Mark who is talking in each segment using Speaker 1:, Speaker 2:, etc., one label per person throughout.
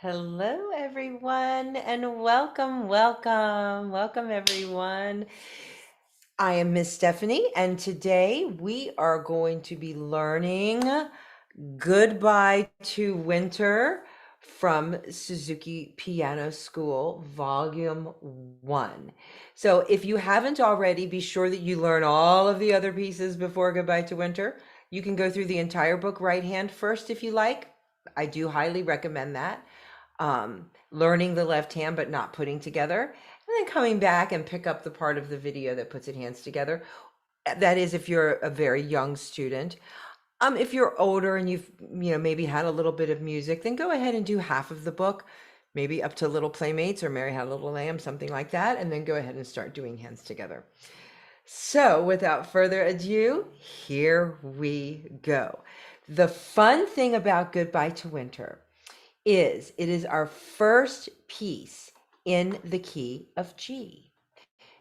Speaker 1: Hello, everyone, and welcome, everyone. I am Miss Stephanie, and today we are going to be learning Goodbye to Winter from Suzuki Piano School, Volume 1. So, if you haven't already, be sure that you learn all of the other pieces before Goodbye to Winter. You can go through the entire book right hand first if you like. I do highly recommend that. Learning the left hand but not putting together, and then coming back and pick up the part of the video that puts it hands together. That is if you're a very young student. If you're older and you've maybe had a little bit of music, then go ahead and do half of the book, maybe up to Little Playmates or Mary Had a Little Lamb, something like that, and then go ahead and start doing hands together. So without further ado, here we go. The fun thing about Goodbye to Winter is it is our first piece in the key of G.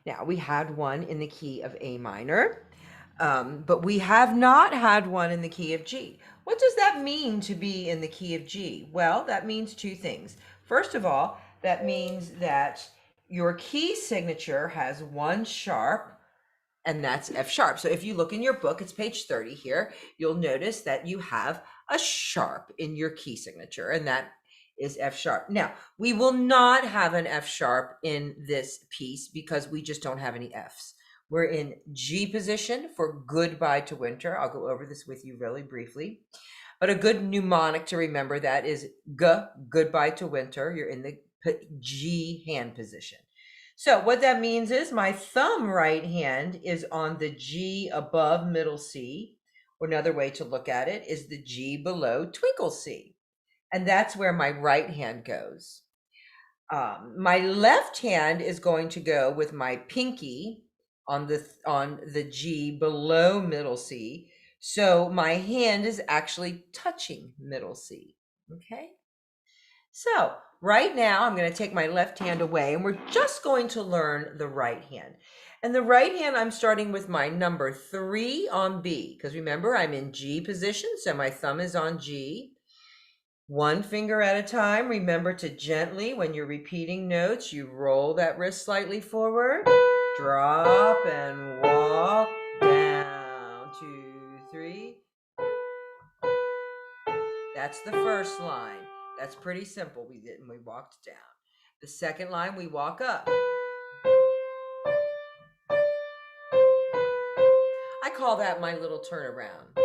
Speaker 1: Now, we had one in the key of A minor, but we have not had one in the key of G. What does that mean to be in the key of G? Well, that means two things. First of all, that means that your key signature has one sharp, and that's F sharp. So if you look in your book, it's page 30 here, you'll notice that you have a sharp in your key signature, and that is F sharp. Now, we will not have an F sharp in this piece because we just don't have any Fs. We're in G position for Goodbye to Winter. I'll go over this with you really briefly. But a good mnemonic to remember that is G, Goodbye to Winter. You're in the G hand position. So what that means is my thumb right hand is on the G above middle C. Or another way to look at it is the G below twinkle C. And that's where my right hand goes. My left hand is going to go with my pinky on the G below middle C. So my hand is actually touching middle C. Okay. So right now I'm going to take my left hand away and we're just going to learn the right hand. And the right hand, I'm starting with my number 3 on B, because remember I'm in G position, so my thumb is on G. One finger at a time. Remember to gently, when you're repeating notes, you roll that wrist slightly forward, drop and walk down, 2, 3. That's the first line. That's pretty simple. We did, and we walked down. The second line, we walk up. I call that my little turnaround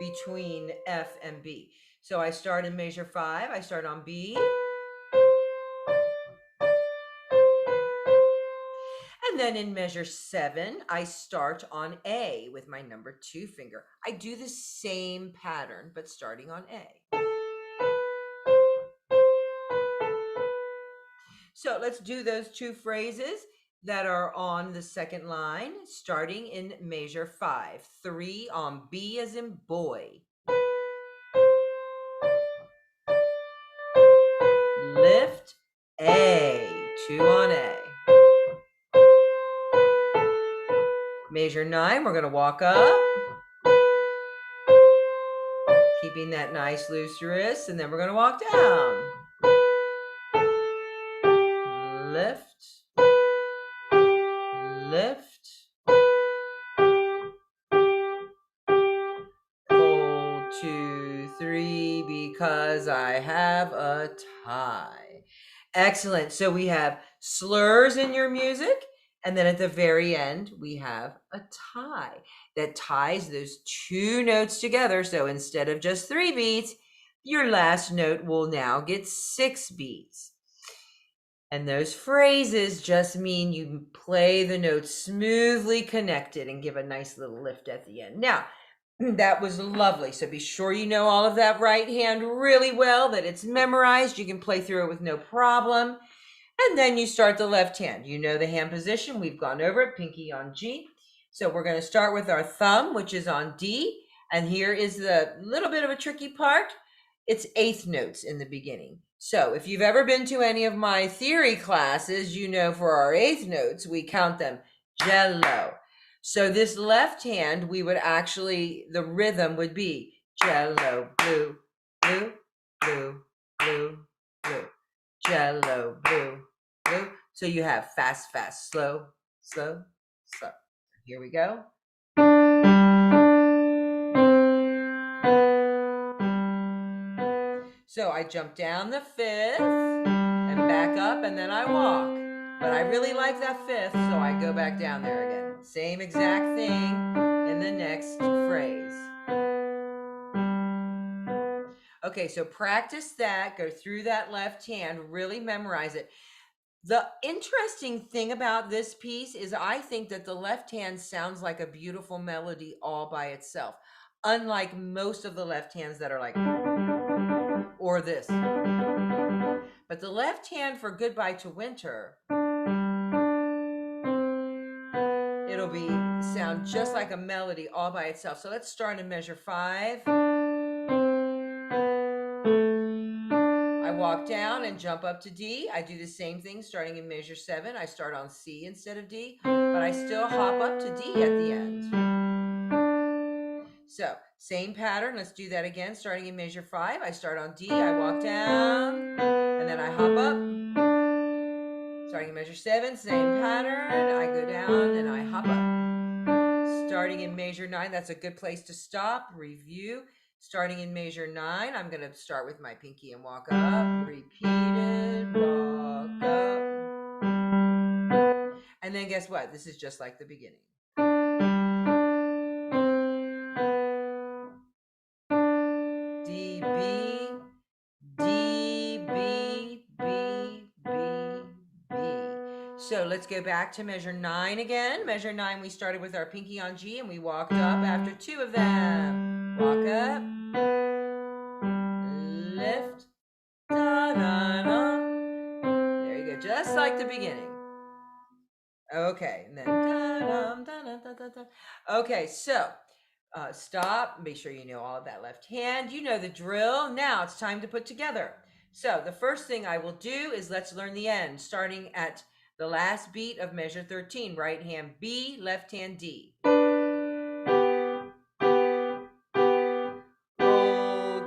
Speaker 1: between F and B. So I start in measure 5. I start on B. And then in measure 7, I start on A with my number 2 finger. I do the same pattern, but starting on A. So let's do those two phrases that are on the second line, starting in measure 5. 3 on B as in boy. Lift A. 2 on A. Measure 9, we're going to walk up, keeping that nice loose wrist, and then we're going to walk down. Lift, lift, hold 2, 3, because I have a tie. Excellent. So we have slurs in your music, and then at the very end, we have a tie that ties those two notes together. So instead of just 3 beats, your last note will now get 6 beats. And those phrases just mean you play the notes smoothly connected and give a nice little lift at the end. Now, that was lovely. So be sure you know all of that right hand really well, that it's memorized. You can play through it with no problem. And then you start the left hand. You know the hand position. We've gone over it, pinky on G. So we're going to start with our thumb, which is on D. And here is the little bit of a tricky part. It's eighth notes in the beginning. So if you've ever been to any of my theory classes, you know for our eighth notes, we count them jello. So this left hand, we would actually, the rhythm would be jello, blue, blue, blue, cello, blue, blue. So you have fast, fast, slow, slow, slow. Here we go. So I jump down the fifth and back up, and then I walk. But I really like that fifth, so I go back down there again. Same exact thing in the next phrase. Okay, so practice that, go through that left hand, really memorize it. The interesting thing about this piece is I think that the left hand sounds like a beautiful melody all by itself, unlike most of the left hands that are like, or this. But the left hand for Goodbye to Winter, it'll be sound just like a melody all by itself. So let's start in measure 5. I walk down and jump up to D. I do the same thing starting in measure 7. I start on C instead of D, but I still hop up to D at the end. So same pattern. Let's do that again. Starting in measure 5, I start on D, I walk down, and then I hop up. Starting in measure 7, same pattern. I go down and I hop up. Starting in measure 9, that's a good place to stop, review. Starting in measure 9, I'm going to start with my pinky and walk up, repeated, walk up. And then guess what? This is just like the beginning. D, B, D, B, B, B, B. So let's go back to measure 9 again. Measure 9, we started with our pinky on G and we walked up after 2 of them. Walk up, lift, da, da, da. There you go, just like the beginning. Okay, and then da, da, da, da, da, da. Okay, so stop, make sure you know all of that left hand. You know the drill. Now it's time to put together. So the first thing I will do is let's learn the end, starting at the last beat of measure 13. Right hand B, left hand D. 1,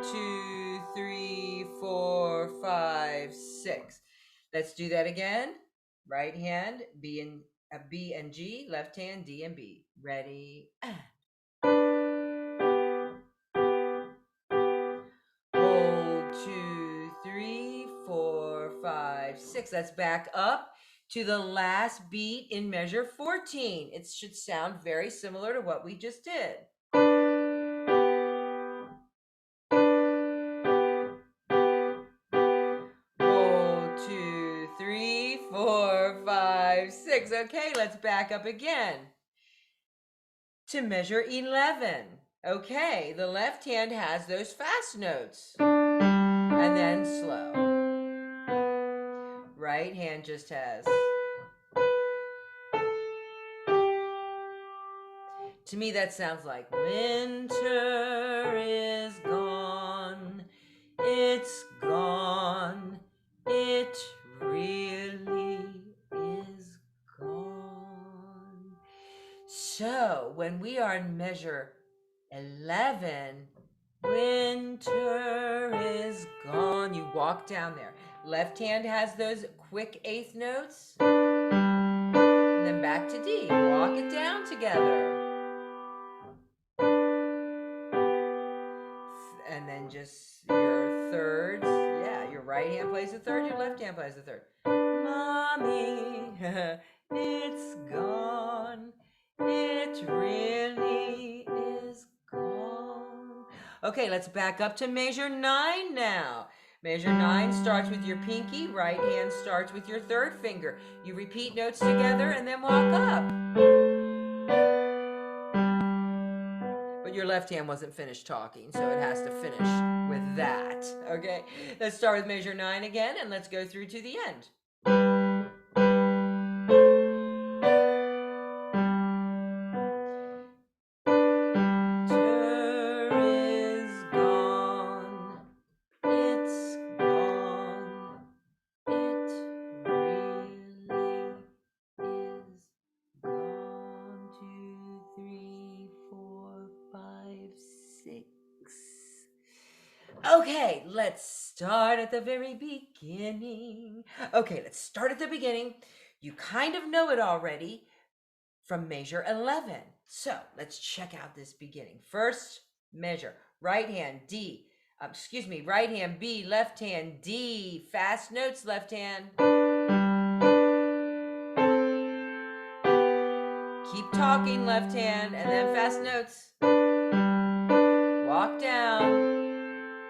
Speaker 1: 2, 3, 4, 5, 6. Let's do that again. Right hand B and G, left hand D and B. Ready? 1, 2, 3, 4, 5, 6. Let's back up to the last beat in measure 14. It should sound very similar to what we just did. 1, 2, 3, 4, 5, 6. Okay, let's back up again to measure 11. Okay, the left hand has those fast notes and then slow. Right hand just has. To me, that sounds like winter is gone. It's gone. It really is gone. So when we are in measure 11, winter is gone. You walk down there. Left hand has those quick eighth notes. And then back to D. Walk it down together. And then just your thirds. Yeah, your right hand plays the third, your left hand plays the third. Mommy, it's gone. It really is gone. Okay, let's back up to measure 9 now. Measure 9 starts with your pinky, right hand starts with your third finger. You repeat notes together and then walk up. But your left hand wasn't finished talking, so it has to finish with that. Okay, let's start with measure 9 again, and let's go through to the end. Okay, let's start at the very beginning. Okay, let's start at the beginning. You kind of know it already from measure 11. So let's check out this beginning. First measure, right hand D, right hand B, left hand D, fast notes, left hand. Keep talking, left hand, and then fast notes. Walk down.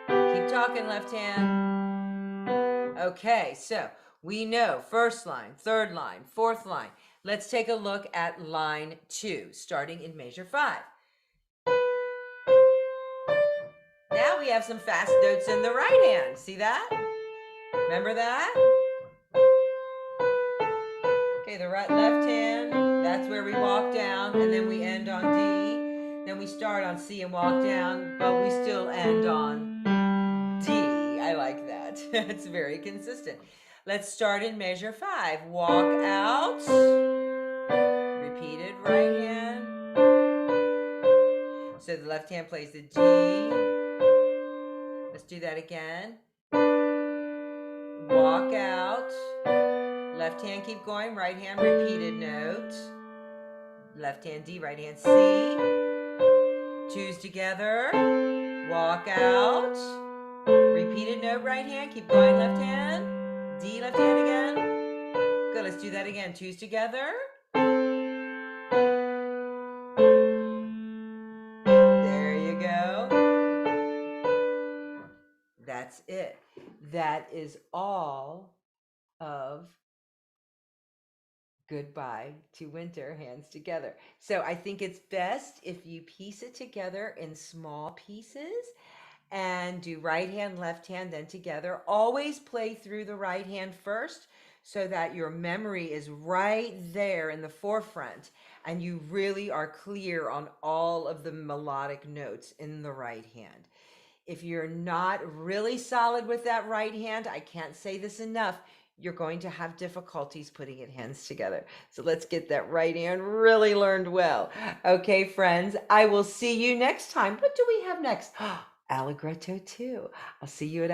Speaker 1: Keep talking, left hand. Okay, so we know first line, third line, fourth line. Let's take a look at line 2, starting in measure 5. Now we have some fast notes in the right hand. See that? Remember that? Okay, the left hand, that's where we walk down, and then we end on D. Then we start on C and walk down, but we still end on D. I like that. It's very consistent. Let's start in measure 5. Walk out. Repeated right hand. So the left hand plays the D. Let's do that again. Walk out. Left hand keep going. Right hand repeated note. Left hand D, right hand C. Twos together. Walk out. Repeated note, right hand. Keep going, left hand. D, left hand again. Good, let's do that again. Twos together. There you go. That's it. That is all of Goodbye to Winter, hands together. So I think it's best if you piece it together in small pieces and do right hand, left hand, then together. Always play through the right hand first so that your memory is right there in the forefront and you really are clear on all of the melodic notes in the right hand. If you're not really solid with that right hand, I can't say this enough, you're going to have difficulties putting it hands together. So let's get that right hand really learned well. Okay, friends, I will see you next time. What do we have next? Allegretto 2. I'll see you at